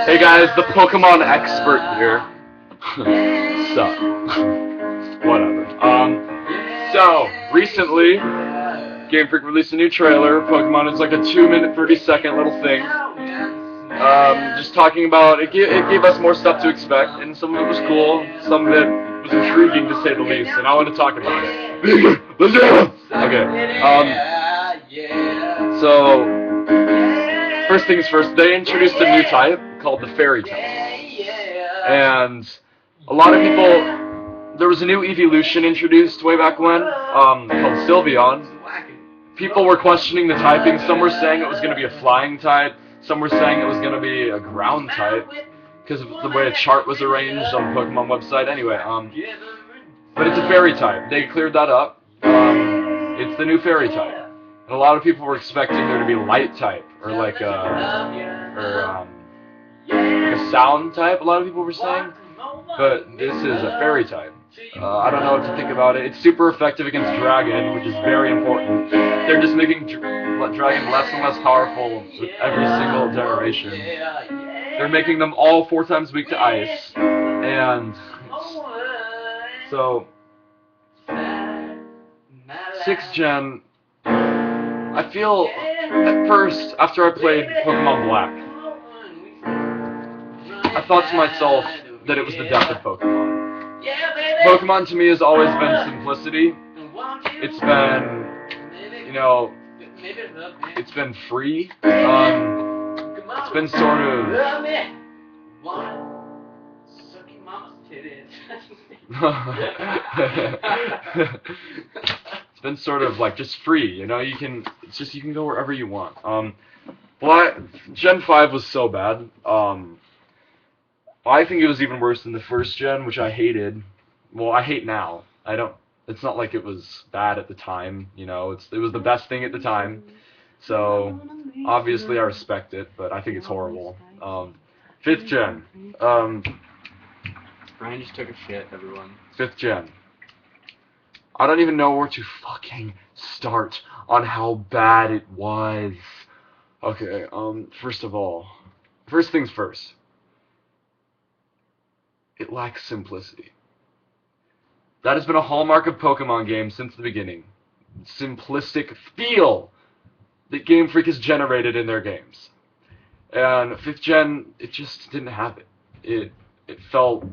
Hey guys, the Pokemon expert here. Sup? Whatever. So recently, Game Freak released a new trailer. Pokemon is like a 2-minute, 30-second little thing. Just talking about it gave us more stuff to expect, and some of it was cool, some of it was intriguing to say the least, and I want to talk about it. Okay. So first things first, they introduced a new type called the Fairy type, and a lot of people. There was a new evolution introduced way back when, called Sylveon. People were questioning the typing. Some were saying it was going to be a flying type. Some were saying it was going to be a ground type because of the way a chart was arranged on the Pokemon website. Anyway, but it's a fairy type. They cleared that up. It's the new fairy type, and a lot of people were expecting there to be light type or like a sound type. A lot of people were saying, but this is a fairy type. I don't know what to think about it. It's super effective against Dragon, which is very important. They're just making Dragon less and less powerful with every single generation. They're making them all 4 times weak to Ice. And so 6th gen, I feel at first, after I played Pokemon Black, I thought to myself that it was the death of Pokemon. Pokemon to me has always been simplicity. It's been, it's been free. It's been sort of. It's been sort of like just free. You can go wherever you want. Gen 5 was so bad. I think it was even worse than the first gen, which I hated. Well, I hate now. It's not like it was bad at the time, it was the best thing at the time. So, obviously I respect it, but I think it's horrible. 5th gen. Brian just took a shit, everyone. 5th gen. I don't even know where to fucking start on how bad it was. Okay, first things first. It lacks simplicity. That has been a hallmark of Pokemon games since the beginning. Simplistic feel that Game Freak has generated in their games. And 5th gen, it just didn't have it. It felt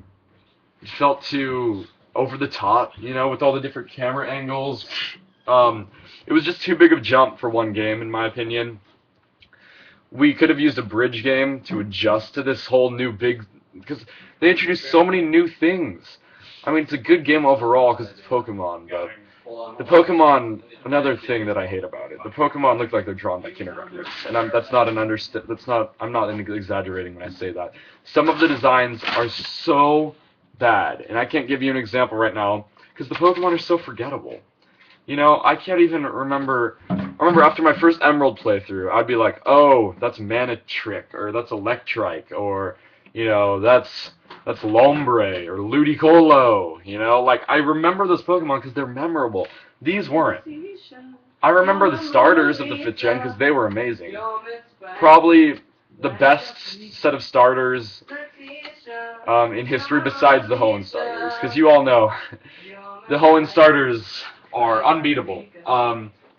too over the top, with all the different camera angles. It was just too big of a jump for one game, in my opinion. We could have used a bridge game to adjust to this whole new because they introduced so many new things. I mean, it's a good game overall because it's Pokemon, but the Pokemon, another thing that I hate about it, the Pokemon look like they're drawn by kindergartners, and I'm not exaggerating when I say that. Some of the designs are so bad, and I can't give you an example right now because the Pokemon are so forgettable. I can't even remember. I remember after my first Emerald playthrough, I'd be like, oh, that's Manitrick, or that's Electrike, or that's Lombre or Ludicolo, I remember those Pokemon because they're memorable. These weren't. I remember the starters of the 5th gen because they were amazing. Probably the best set of starters in history besides the Hoenn starters, because you all know the Hoenn starters are unbeatable.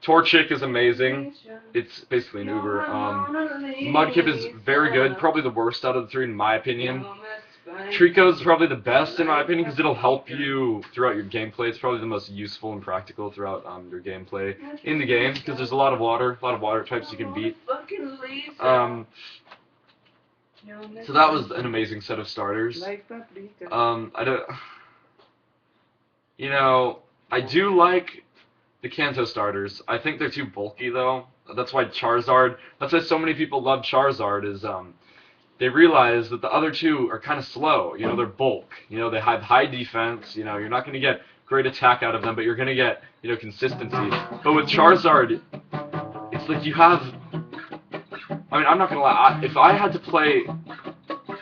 Torchic is amazing. It's basically an Uber. Mudkip is very good, probably the worst out of the 3 in my opinion. Trico is probably the best in my opinion because it'll help you throughout your gameplay. It's probably the most useful and practical throughout your gameplay in the game because there's a lot of water types you can beat. So that was an amazing set of starters. I do like the Kanto starters. I think they're too bulky though. That's why so many people love Charizard is they realize that the other 2 are kind of slow. They're bulk. They have high defense. You're not going to get great attack out of them, but you're going to get, consistency. But with Charizard, it's like you have. I mean, I'm not going to lie. If I had to play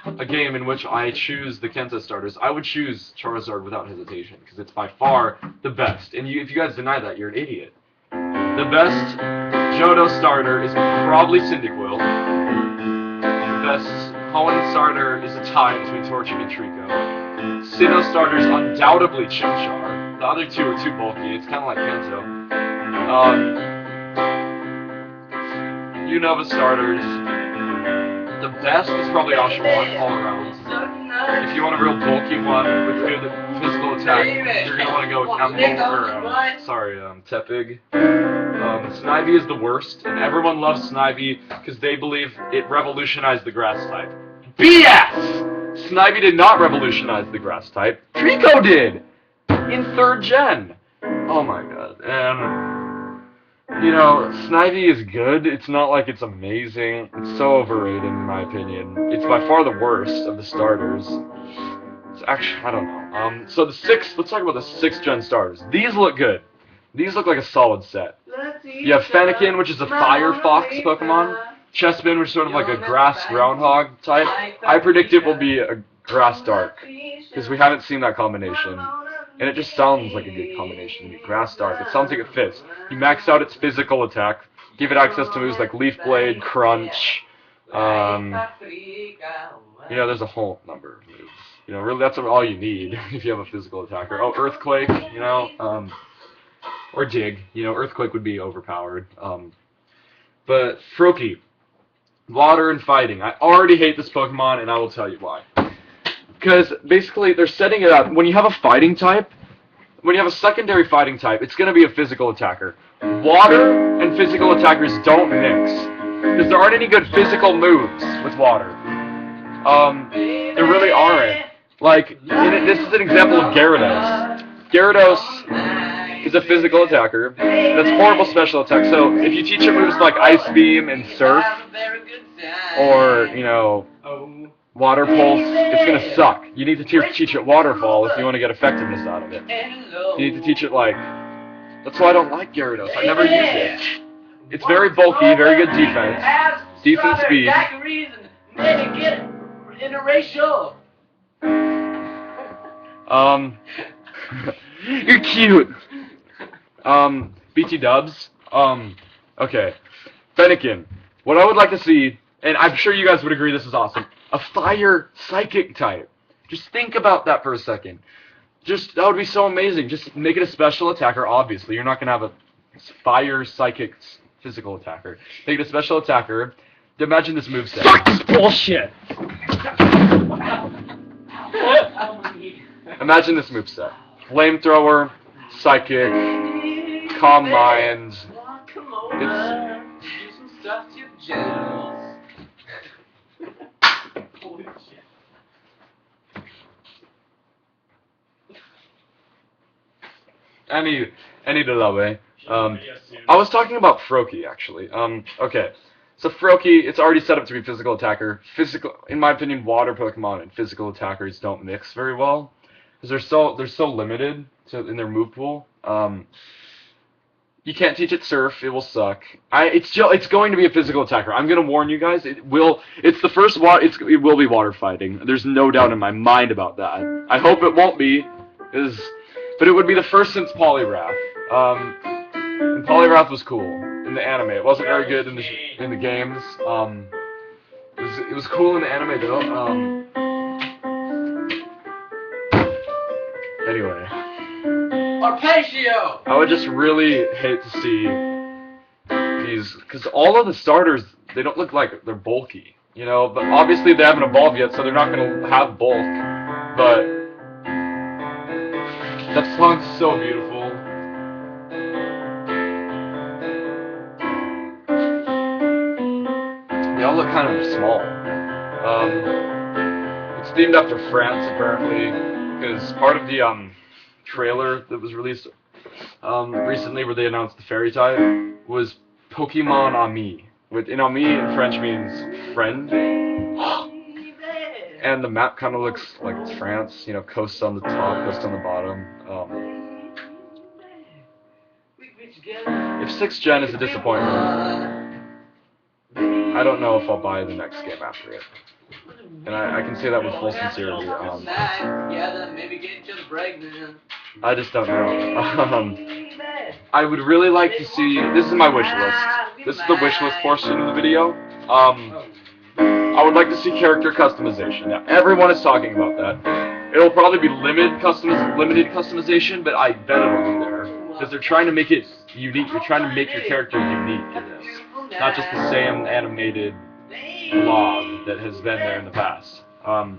a game in which I choose the Kanto starters, I would choose Charizard without hesitation because it's by far the best. And if you guys deny that, you're an idiot. The best Johto starter is probably Cyndaquil. The best Hoenn starter is a tie between Torchic and Trico. Sinnoh starter is undoubtedly Chimchar. The other two are too bulky. It's kind of like Kenzo. Unova starters. The best is probably Oshawott all around. If you want a real bulky one with good physical attack, you're gonna want to go with Tepig. Snivy is the worst, and everyone loves Snivy because they believe it revolutionized the grass type. BS! Snivy did not revolutionize the grass type. Trico did! In 3rd gen! Oh my god. And, you know, Snivy is good. It's not like it's amazing. It's so overrated in my opinion. It's by far the worst of the starters. It's actually, I don't know. So let's talk about the 6th gen starters. These look good. These look like a solid set. You have Fennekin, which is a Fire Fox Pokemon. Chespin, which is sort of like a Grass Groundhog type. I predict it will be a Grass Dark, because we haven't seen that combination. And it just sounds like a good combination to me. Grass Dark. It sounds like it fits. You max out its physical attack, give it access to moves like Leaf Blade, Crunch. You know, there's a whole number of moves. You know, really, that's all you need if you have a physical attacker. Oh, Earthquake, you know, or Dig. You know, Earthquake would be overpowered. But Froakie, water and fighting. I already hate this Pokemon, and I will tell you why. Because basically, they're setting it up. When you have a fighting type, when you have a secondary fighting type, it's going to be a physical attacker. Water and physical attackers don't mix. Because there aren't any good physical moves with water. There really aren't. Like, this is an example of Gyarados. Gyarados is a physical attacker. That's horrible special attack. So if you teach it moves like Ice Beam and Surf, or, you know, Water Pulse, it's going to suck. You need to teach it Waterfall if you want to get effectiveness out of it. You need to teach it, like... That's why I don't like Gyarados. I never use it. It's very bulky, very good defense, decent speed. You're cute. BT Dubs. Okay. Fennekin. What I would like to see, and I'm sure you guys would agree this is awesome, a Fire Psychic type. Just think about that for a second. That would be so amazing. Just make it a special attacker, obviously. You're not going to have a Fire Psychic physical attacker. Make it a special attacker. Imagine this moveset. Fuck this bullshit! Imagine this moveset. Flamethrower, Psychic, Calm Mind. Any delay. I was talking about Froakie, actually. Okay. So Froakie, it's already set up to be physical attacker. In my opinion, water Pokemon and physical attackers don't mix very well. Because they're so limited in their move pool. You can't teach it Surf; it will suck. It's going to be a physical attacker. I'm gonna warn you guys. It will be water fighting. There's no doubt in my mind about that. I hope it won't be, but it would be the first since Poliwrath. And Poliwrath was cool in the anime. It wasn't very good in the games. It was cool in the anime though. Anyway. Arpeggio! I would just really hate to see these, because all of the starters, they don't look like they're bulky, you know, but obviously they haven't evolved yet, so they're not going to have bulk, but that song's so beautiful. They all look kind of small. It's themed after France, apparently, because part of the, trailer that was released recently where they announced the fairy type was Pokemon Ami. Ami in French means friend. And the map kind of looks like it's France, you know, coast on the top, coast on the bottom. If 6th gen is a disappointment, I don't know if I'll buy the next game after it. And I can say that with full sincerity. I just don't know. I would really like to see... This is my wish list. This is the wish list portion of the video. I would like to see character customization. Now, everyone is talking about that. It'll probably be limited customization, but I bet it'll be there. Because they're trying to make it unique. You're trying to make your character unique in this. Not just the same animated blob that has been there in the past. The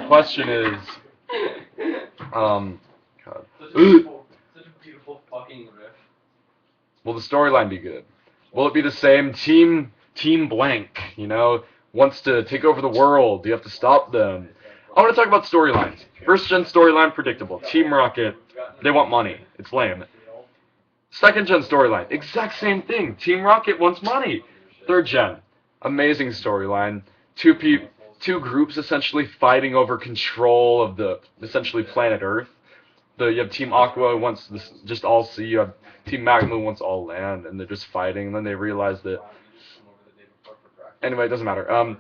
question is, God. Such a beautiful fucking riff. Will the storyline be good? Will it be the same? Team blank, wants to take over the world. You have to stop them. I want to talk about storylines. First gen storyline, predictable. Team Rocket, they want money. It's lame. Second gen storyline, exact same thing. Team Rocket wants money. Third gen, amazing storyline. Two groups essentially fighting over control of the essentially planet Earth. You have Team Aqua who wants just all sea. You have Team Magma who wants all land, and they're just fighting. And then they realize that. Anyway, it doesn't matter.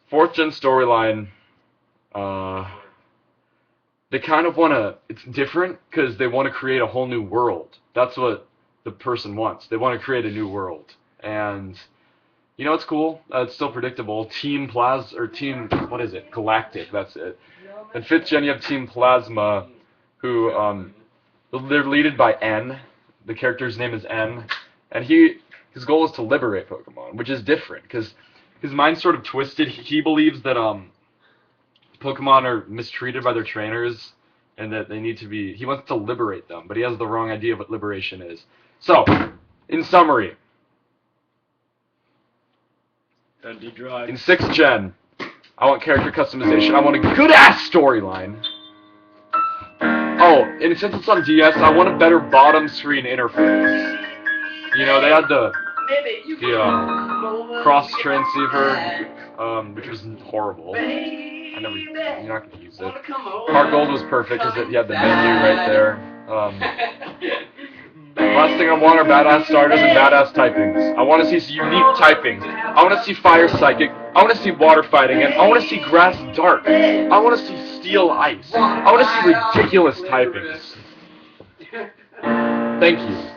Fourth gen storyline. They kind of want to. It's different because they want to create a whole new world. That's what the person wants. They want to create a new world, and it's cool. It's still predictable. Team what is it? Galactic. That's it. And fifth gen, you have Team Plasma, who they're led by N. The character's name is N, and his goal is to liberate Pokemon, which is different because his mind's sort of twisted. He believes that Pokemon are mistreated by their trainers, and that they need to be. He wants to liberate them, but he has the wrong idea of what liberation is. So, in summary, in 6th gen, I want character customization. I want a good-ass storyline. Oh, and since it's on DS, I want a better bottom screen interface. They had the cross transceiver, which was horrible. You're not going to use it. Heart Gold was perfect because you had the menu right there. Last thing I want are badass starters and badass typings. I want to see some unique typings. I want to see fire psychic. I want to see water fighting. And I want to see grass dark. I want to see steel ice. I want to see ridiculous typings. Thank you.